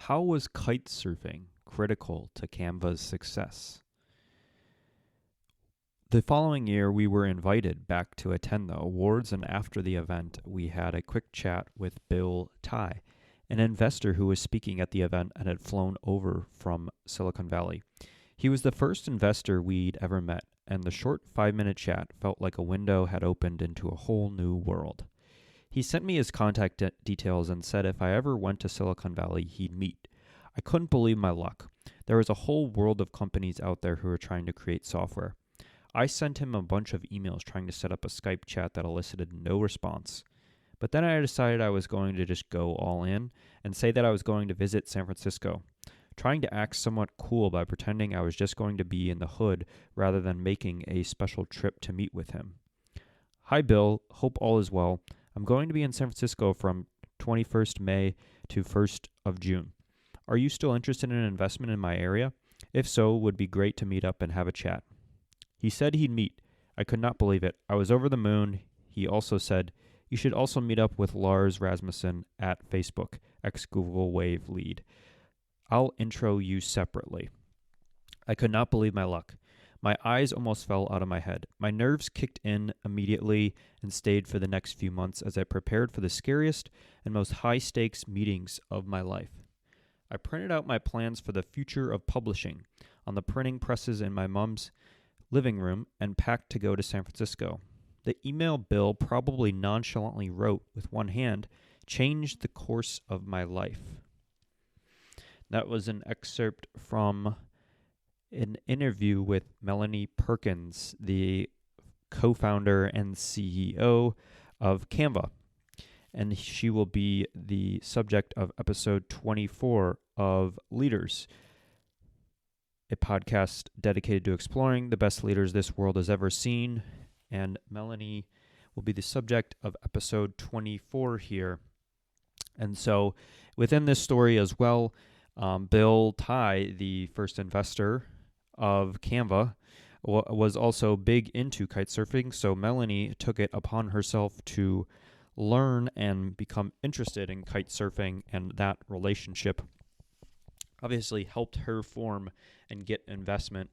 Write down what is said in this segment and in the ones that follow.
How was kite surfing critical to Canva's success? The following year, we were invited back to attend the awards, and after the event, we had a quick chat with Bill Tai, an investor who was speaking at the event and had flown over from Silicon Valley. He was the first investor we'd ever met, and the short 5-minute chat felt like a window had opened into a whole new world. He sent me his contact details and said if I ever went to Silicon Valley, he'd meet. I couldn't believe my luck. There was a whole world of companies out there who were trying to create software. I sent him a bunch of emails trying to set up a Skype chat that elicited no response. But then I decided I was going to just go all in and say that I was going to visit San Francisco, trying to act somewhat cool by pretending I was just going to be in the hood rather than making a special trip to meet with him. Hi, Bill. Hope all is well. I'm going to be in San Francisco from 21st May to 1st of June. Are you still interested in an investment in my area? If so, it would be great to meet up and have a chat. He said he'd meet. I could not believe it. I was over the moon. He also said, you should also meet up with Lars Rasmussen at Facebook, ex-Google Wave lead. I'll intro you separately. I could not believe my luck. My eyes almost fell out of my head. My nerves kicked in immediately and stayed for the next few months as I prepared for the scariest and most high-stakes meetings of my life. I printed out my plans for the future of publishing on the printing presses in my mom's living room and packed to go to San Francisco. The email Bill probably nonchalantly wrote with one hand changed the course of my life. That was an excerpt from an interview with Melanie Perkins, the co-founder and CEO of Canva. And she will be the subject of episode 24 of Leaders, a podcast dedicated to exploring the best leaders this world has ever seen. And Melanie will be the subject of episode 24 here. And so within this story as well, Bill Tai, the first investor of Canva, was also big into kite surfing. So Melanie took it upon herself to learn and become interested in kite surfing, and that relationship obviously helped her form and get investment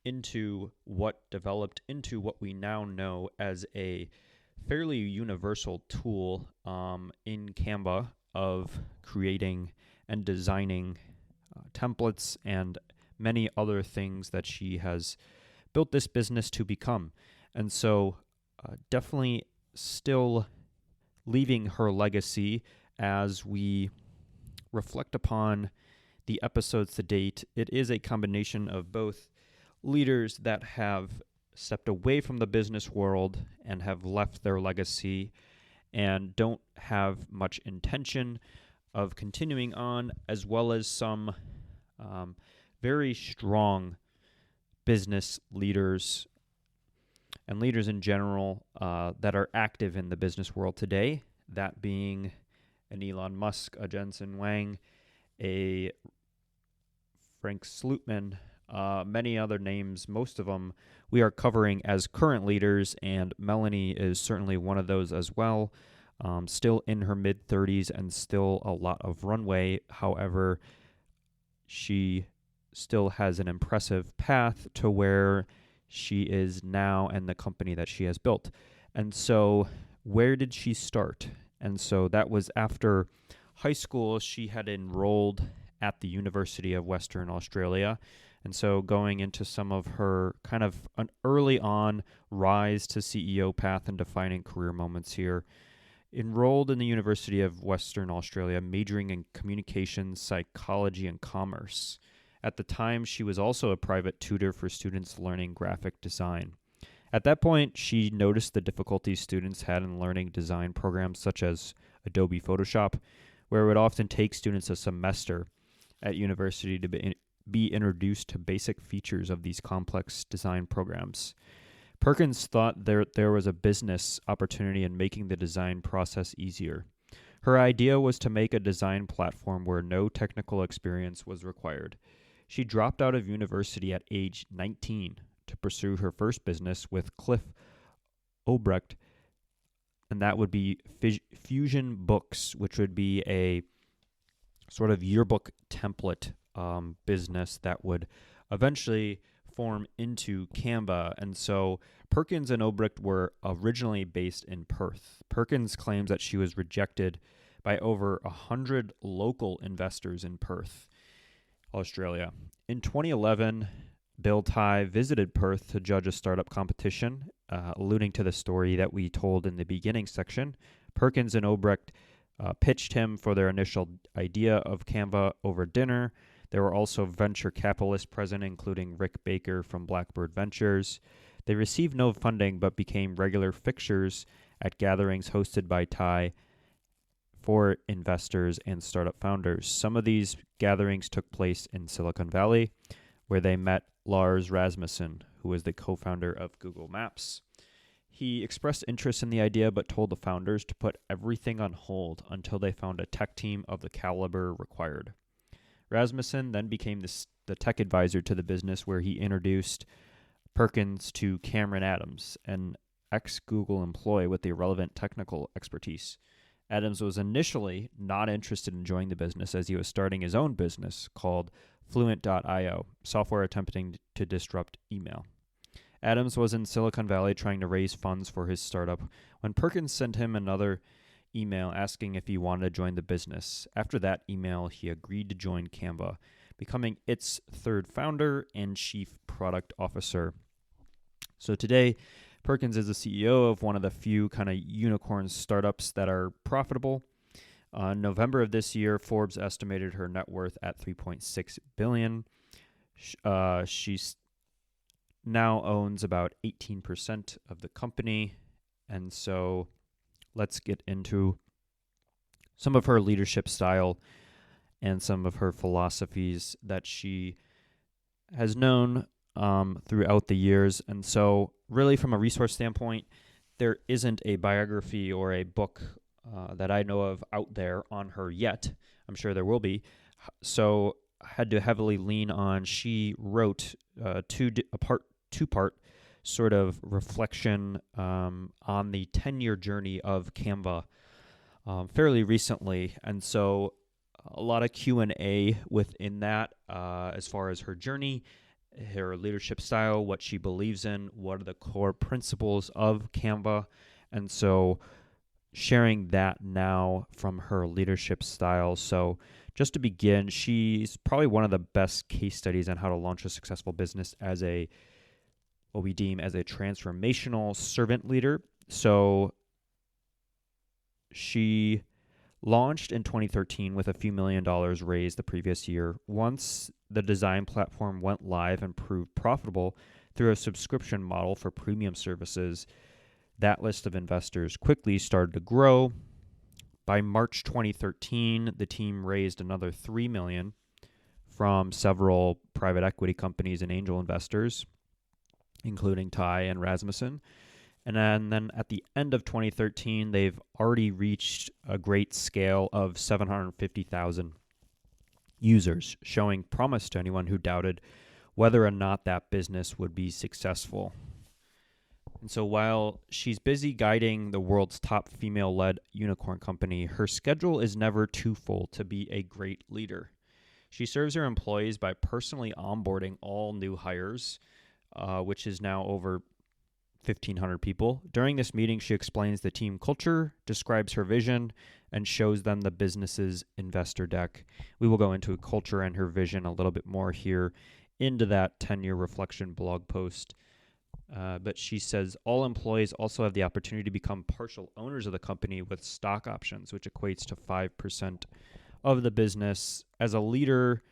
into what developed into what we now know as a fairly universal tool in Canva of creating and designing templates and many other things that she has built this business to become. And so definitely still leaving her legacy as we reflect upon the episodes to date. It is a combination of both leaders that have stepped away from the business world and have left their legacy and don't have much intention of continuing on, as well as some very strong business leaders and leaders in general that are active in the business world today, that being an Elon Musk, a Jensen Huang, a Frank Slootman, many other names. Most of them we are covering as current leaders, and Melanie is certainly one of those as well. Still in her mid-30s and still a lot of runway. However, she still has an impressive path to where she is now and the company that she has built. And so where did she start? And so that was after high school. She had enrolled at the University of Western Australia. And so going into some of her kind of an early on rise to CEO path and defining career moments here, enrolled in the University of Western Australia, majoring in communications, psychology, and commerce. At the time, she was also a private tutor for students learning graphic design. At that point, she noticed the difficulties students had in learning design programs such as Adobe Photoshop, where it would often take students a semester at university to be introduced to basic features of these complex design programs. Perkins thought there was a business opportunity in making the design process easier. Her idea was to make a design platform where no technical experience was required. She dropped out of university at age 19 to pursue her first business with Cliff Obrecht, and that would be Fusion Books, which would be a sort of yearbook template business that would eventually form into Canva. And so Perkins and Obrecht were originally based in Perth. Perkins claims that she was rejected by over 100 local investors in Perth, Australia. In 2011, Bill Tye visited Perth to judge a startup competition, alluding to the story that we told in the beginning section. Perkins and Obrecht pitched him for their initial idea of Canva over dinner. There were also venture capitalists present, including Rick Baker from Blackbird Ventures. They received no funding but became regular fixtures at gatherings hosted by Tye for investors and startup founders. Some of these gatherings took place in Silicon Valley, where they met Lars Rasmussen, who was the co-founder of Google Maps. He expressed interest in the idea but told the founders to put everything on hold until they found a tech team of the caliber required. Rasmussen then became the tech advisor to the business, where he introduced Perkins to Cameron Adams, an ex-Google employee with the relevant technical expertise. Adams was initially not interested in joining the business, as he was starting his own business called Fluent.io, software attempting to disrupt email. Adams was in Silicon Valley trying to raise funds for his startup when Perkins sent him another email asking if he wanted to join the business. After that email, he agreed to join Canva, becoming its third founder and chief product officer. So today, Perkins is the CEO of one of the few kind of unicorn startups that are profitable. In November of this year, Forbes estimated her net worth at $3.6 billion. She now owns about 18% of the company. And so let's get into some of her leadership style and some of her philosophies that she has known throughout the years. And so really from a resource standpoint, there isn't a biography or a book that I know of out there on her yet. I'm sure there will be. So I had to heavily lean on, she wrote two-part sort of reflection on the 10-year journey of Canva fairly recently. And so a lot of Q&A within that as far as her journey, her leadership style, what she believes in, what are the core principles of Canva. And so sharing that now from her leadership style. So just to begin, she's probably one of the best case studies on how to launch a successful business as what we deem as a transformational servant leader. So she launched in 2013 with a few $1 million raised the previous year. Once the design platform went live and proved profitable through a subscription model for premium services, that list of investors quickly started to grow. By March 2013, the team raised another $3 million from several private equity companies and angel investors, including Tye and Rasmussen. And then at the end of 2013, they've already reached a great scale of 750,000 users, showing promise to anyone who doubted whether or not that business would be successful. And so while she's busy guiding the world's top female-led unicorn company, her schedule is never too full to be a great leader. She serves her employees by personally onboarding all new hires, which is now over 1,500 people. During this meeting, she explains the team culture, describes her vision, and shows them the business's investor deck. We will go into culture and her vision a little bit more here into that 10-year reflection blog post. But she says all employees also have the opportunity to become partial owners of the company with stock options, which equates to 5% of the business. As a leader,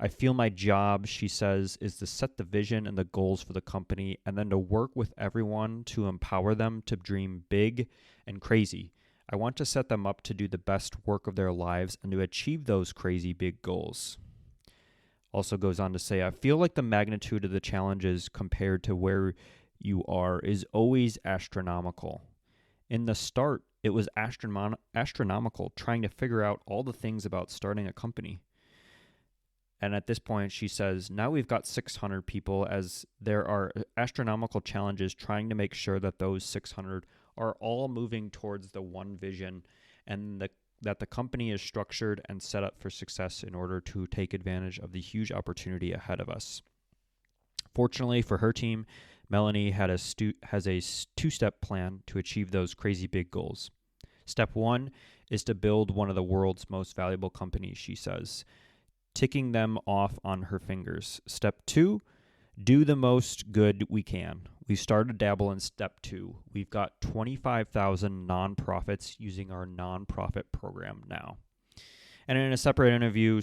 I feel my job, she says, is to set the vision and the goals for the company and then to work with everyone to empower them to dream big and crazy. I want to set them up to do the best work of their lives and to achieve those crazy big goals. Also goes on to say, I feel like the magnitude of the challenges compared to where you are is always astronomical. In the start, it was astronomical trying to figure out all the things about starting a company. And at this point, she says, now we've got 600 people, as there are astronomical challenges trying to make sure that those 600 are all moving towards the one vision and the that the company is structured and set up for success in order to take advantage of the huge opportunity ahead of us. Fortunately for her team, Melanie has a two-step plan to achieve those crazy big goals. Step 1 is to build one of the world's most valuable companies, she says, ticking them off on her fingers. Step 2, do the most good we can. We started to dabble in step 2. We've got 25,000 nonprofits using our nonprofit program now. And in a separate interview,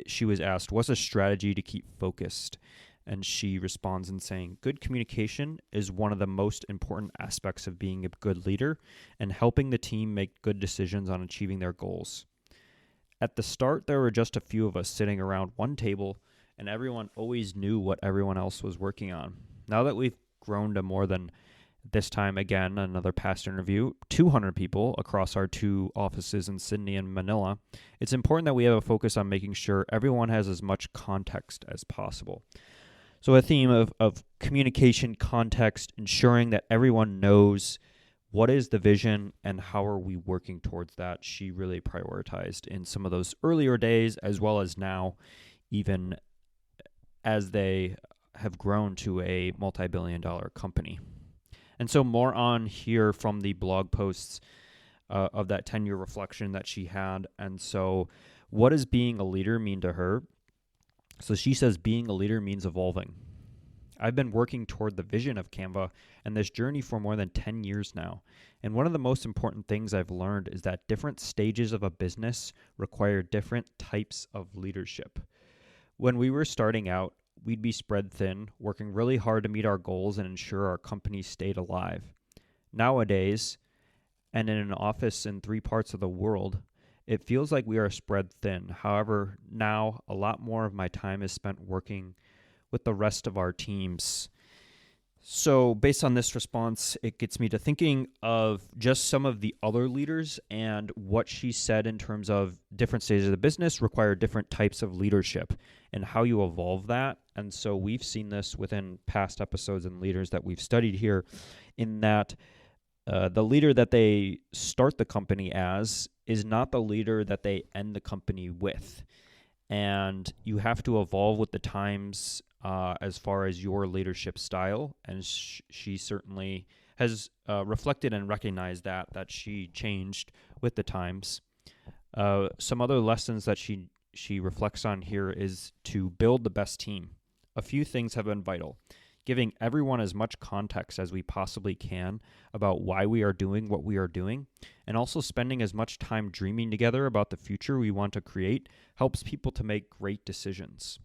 she was asked, what's a strategy to keep focused? And she responds in saying, good communication is one of the most important aspects of being a good leader and helping the team make good decisions on achieving their goals. At the start, there were just a few of us sitting around one table, and everyone always knew what everyone else was working on. Now that we've grown to more than, this time again, another past interview, 200 people across our 2 offices in Sydney and Manila, it's important that we have a focus on making sure everyone has as much context as possible. So a theme of communication, context, ensuring that everyone knows what is the vision and how are we working towards that, she really prioritized in some of those earlier days as well as now, even as they have grown to a multi-billion-dollar company. And so more on here from the blog posts of that 10-year reflection that she had. And so what does being a leader mean to her? So she says being a leader means evolving. I've been working toward the vision of Canva and this journey for more than 10 years now. And one of the most important things I've learned is that different stages of a business require different types of leadership. When we were starting out, we'd be spread thin, working really hard to meet our goals and ensure our company stayed alive. Nowadays, and in an office in 3 parts of the world, it feels like we are spread thin. However, now a lot more of my time is spent working with the rest of our teams. So based on this response, it gets me to thinking of just some of the other leaders and what she said in terms of different stages of the business require different types of leadership and how you evolve that. And so we've seen this within past episodes and leaders that we've studied here, in that the leader that they start the company as is not the leader that they end the company with. And you have to evolve with the times as far as your leadership style. And she certainly has reflected and recognized that she changed with the times. Some other lessons that she reflects on here is to build the best team. A few things have been vital. Giving everyone as much context as we possibly can about why we are doing what we are doing, and also spending as much time dreaming together about the future we want to create helps people to make great decisions.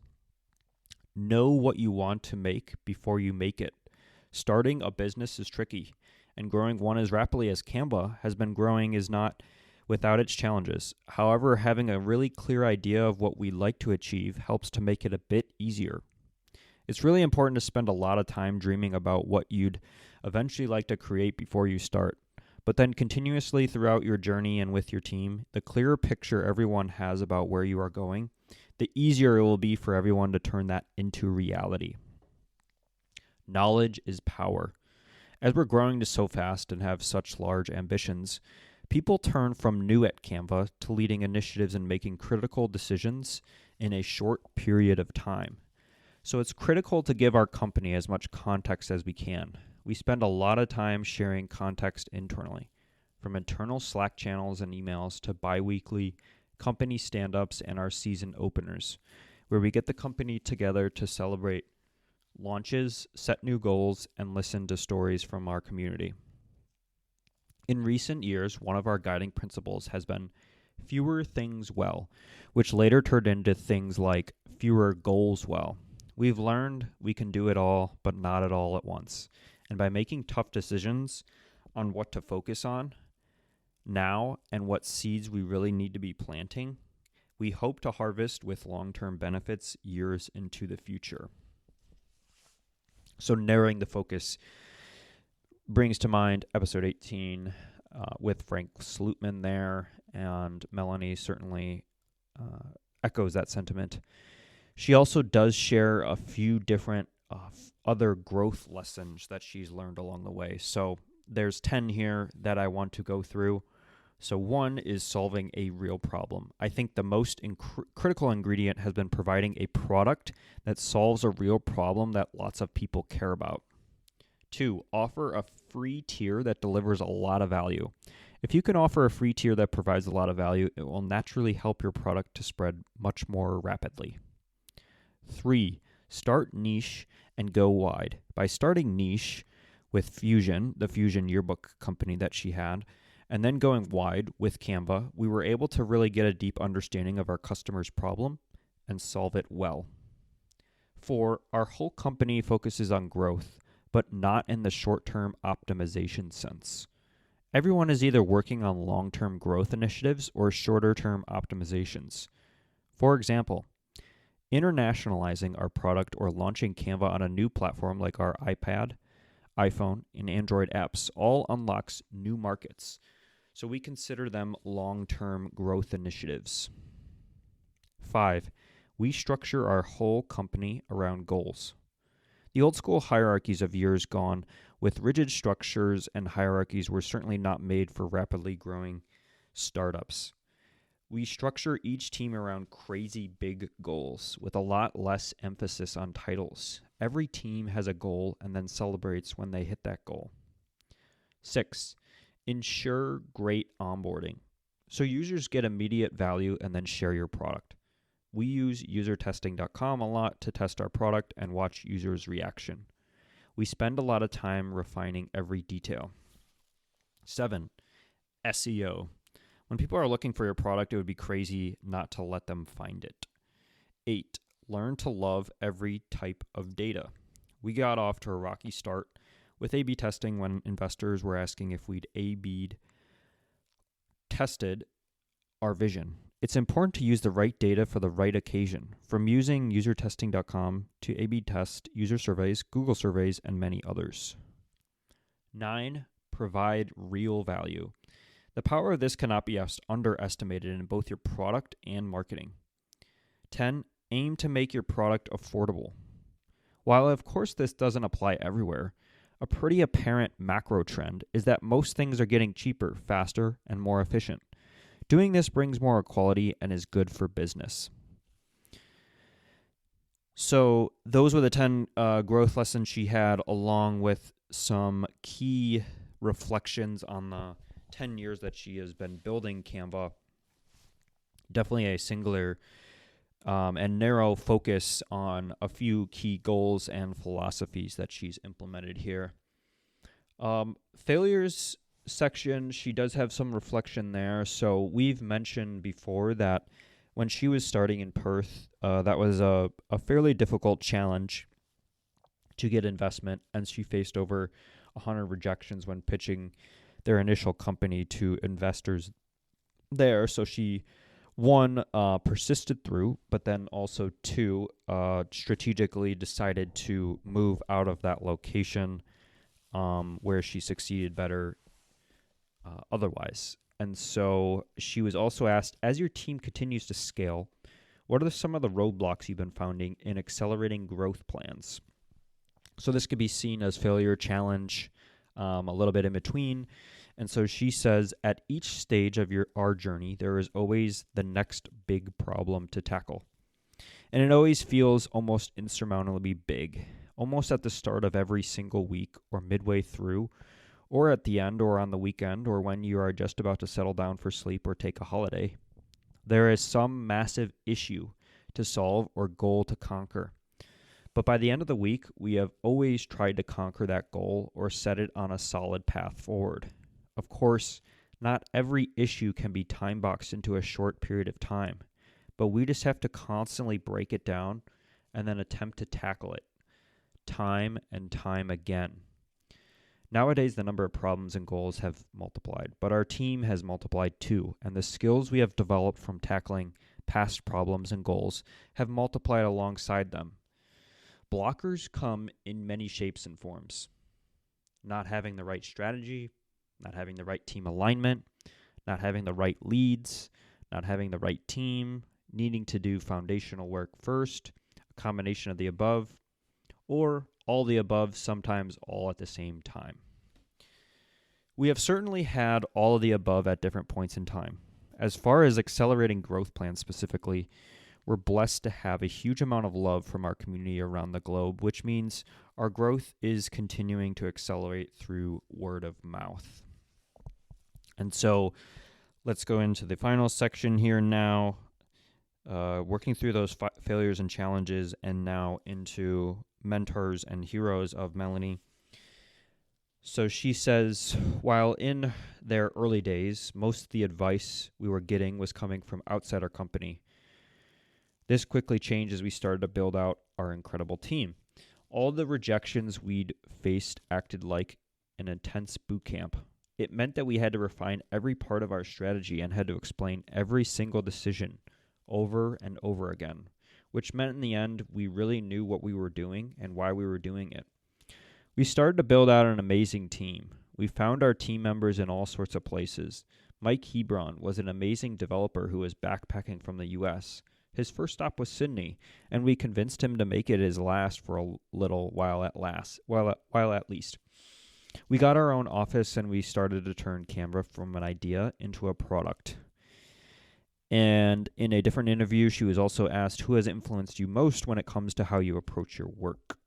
Know what you want to make before you make it. Starting a business is tricky, and growing one as rapidly as Canva has been growing is not without its challenges. However, having a really clear idea of what we'd like to achieve helps to make it a bit easier. It's really important to spend a lot of time dreaming about what you'd eventually like to create before you start. But then continuously throughout your journey and with your team, the clearer picture everyone has about where you are going, the easier it will be for everyone to turn that into reality. Knowledge is power. As we're growing to so fast and have such large ambitions, people turn from new at Canva to leading initiatives and making critical decisions in a short period of time. So it's critical to give our company as much context as we can. We spend a lot of time sharing context internally, from internal Slack channels and emails to bi-weekly company stand-ups and our season openers, where we get the company together to celebrate launches, set new goals, and listen to stories from our community. In recent years, one of our guiding principles has been fewer things well, which later turned into things like fewer goals well. We've learned we can do it all, but not it all at once. And by making tough decisions on what to focus on now and what seeds we really need to be planting, we hope to harvest with long-term benefits years into the future. So narrowing the focus brings to mind episode 18 with Frank Slootman there, and Melanie certainly echoes that sentiment. She also does share a few different other growth lessons that she's learned along the way. So there's 10 here that I want to go through. So one is solving a real problem. I think the most critical ingredient has been providing a product that solves a real problem that lots of people care about. 2, offer a free tier that delivers a lot of value. If you can offer a free tier that provides a lot of value, it will naturally help your product to spread much more rapidly. 3, start niche and go wide. By starting niche with Fusion, the Fusion yearbook company that she had, and then going wide with Canva, we were able to really get a deep understanding of our customer's problem and solve it well. 4, our whole company focuses on growth, but not in the short-term optimization sense. Everyone is either working on long-term growth initiatives or shorter-term optimizations. For example, internationalizing our product or launching Canva on a new platform like our iPad, iPhone, and Android apps all unlocks new markets. So we consider them long-term growth initiatives. 5, we structure our whole company around goals. The old school hierarchies of years gone with rigid structures and hierarchies were certainly not made for rapidly growing startups. We structure each team around crazy big goals with a lot less emphasis on titles. Every team has a goal and then celebrates when they hit that goal. 6, ensure great onboarding. So users get immediate value and then share your product. We use usertesting.com a lot to test our product and watch users' reaction. We spend a lot of time refining every detail. 7, SEO. When people are looking for your product, it would be crazy not to let them find it. 8, learn to love every type of data. We got off to a rocky start with A/B testing when investors were asking if we'd A/B tested our vision. It's important to use the right data for the right occasion, from using usertesting.com to A/B test user surveys, Google surveys, and many others. 9, provide real value. The power of this cannot be underestimated in both your product and marketing. 10, aim to make your product affordable. While of course this doesn't apply everywhere, a pretty apparent macro trend is that most things are getting cheaper, faster, and more efficient. Doing this brings more equality and is good for business. So those were the 10 growth lessons she had, along with some key reflections on the 10 years that she has been building Canva. Definitely a singular and narrow focus on a few key goals and philosophies that she's implemented here. Failures section, she does have some reflection there. So we've mentioned before that when she was starting in Perth, that was a fairly difficult challenge to get investment, and she faced over 100 rejections when pitching their initial company to investors there. So she, 1, persisted through, but then also 2, strategically decided to move out of that location where she succeeded better otherwise. And so she was also asked, as your team continues to scale, what are some of the roadblocks you've been finding in accelerating growth plans? So this could be seen as failure, challenge, a little bit in between. And so she says, at each stage of our journey, there is always the next big problem to tackle. And it always feels almost insurmountably big, almost at the start of every single week or midway through, or at the end or on the weekend, or when you are just about to settle down for sleep or take a holiday. There is some massive issue to solve or goal to conquer. But by the end of the week, we have always tried to conquer that goal or set it on a solid path forward. Of course, not every issue can be time-boxed into a short period of time, but we just have to constantly break it down and then attempt to tackle it time and time again. Nowadays, the number of problems and goals have multiplied, but our team has multiplied too, and the skills we have developed from tackling past problems and goals have multiplied alongside them. Blockers come in many shapes and forms. Not having the right strategy, not having the right team alignment, not having the right leads, not having the right team, needing to do foundational work first, a combination of the above, or all the above, sometimes all at the same time. We have certainly had all of the above at different points in time. As far as accelerating growth plans specifically, we're blessed to have a huge amount of love from our community around the globe, which means our growth is continuing to accelerate through word of mouth. And so let's go into the final section here now, working through those failures and challenges, and now into mentors and heroes of Melanie. So she says, while in their early days, most of the advice we were getting was coming from outside our company. This quickly changed as we started to build out our incredible team. All the rejections we'd faced acted like an intense boot camp. It meant that we had to refine every part of our strategy and had to explain every single decision over and over again, which meant in the end we really knew what we were doing and why we were doing it. We started to build out an amazing team. We found our team members in all sorts of places. Mike Hebron was an amazing developer who was backpacking from the U.S. His first stop was Sydney, and we convinced him to make it his last for a little while at least. We got our own office, and we started to turn Canva from an idea into a product. And in a different interview, she was also asked, who has influenced you most when it comes to how you approach your work?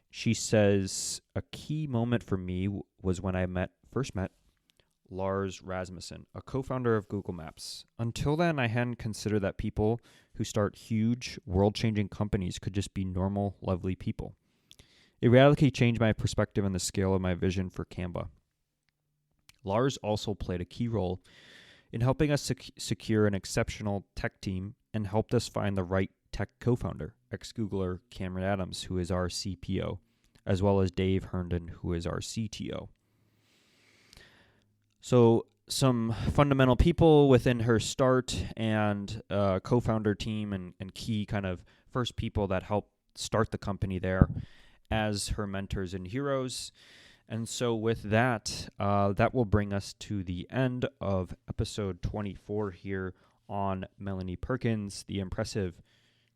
She says, a key moment for me was when I first met Lars Rasmussen, a co-founder of Google Maps. Until then, I hadn't considered that people who start huge, world-changing companies could just be normal, lovely people. It radically changed my perspective and the scale of my vision for Canva. Lars also played a key role in helping us secure an exceptional tech team and helped us find the right tech co-founder, ex-Googler Cameron Adams, who is our CPO, as well as Dave Herndon, who is our CTO. So some fundamental people within her start and co-founder team and key kind of first people that helped start the company there as her mentors and heroes. And so with that, that will bring us to the end of episode 24 here on Melanie Perkins, the impressive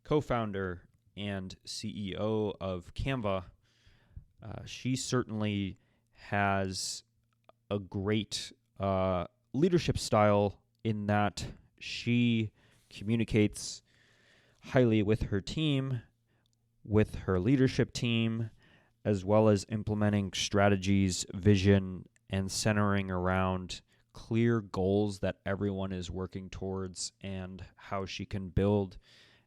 co-founder and CEO of Canva. She certainly has a great leadership style in that she communicates highly with her team, with her leadership team, as well as implementing strategies, vision, and centering around clear goals that everyone is working towards and how she can build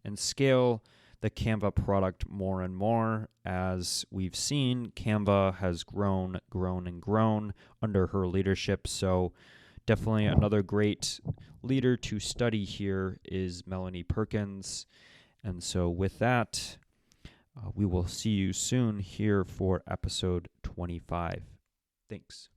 and scale the Canva product more and more. As we've seen, Canva has grown under her leadership. So definitely another great leader to study here is Melanie Perkins. And so with that, we will see you soon here for episode 25. Thanks.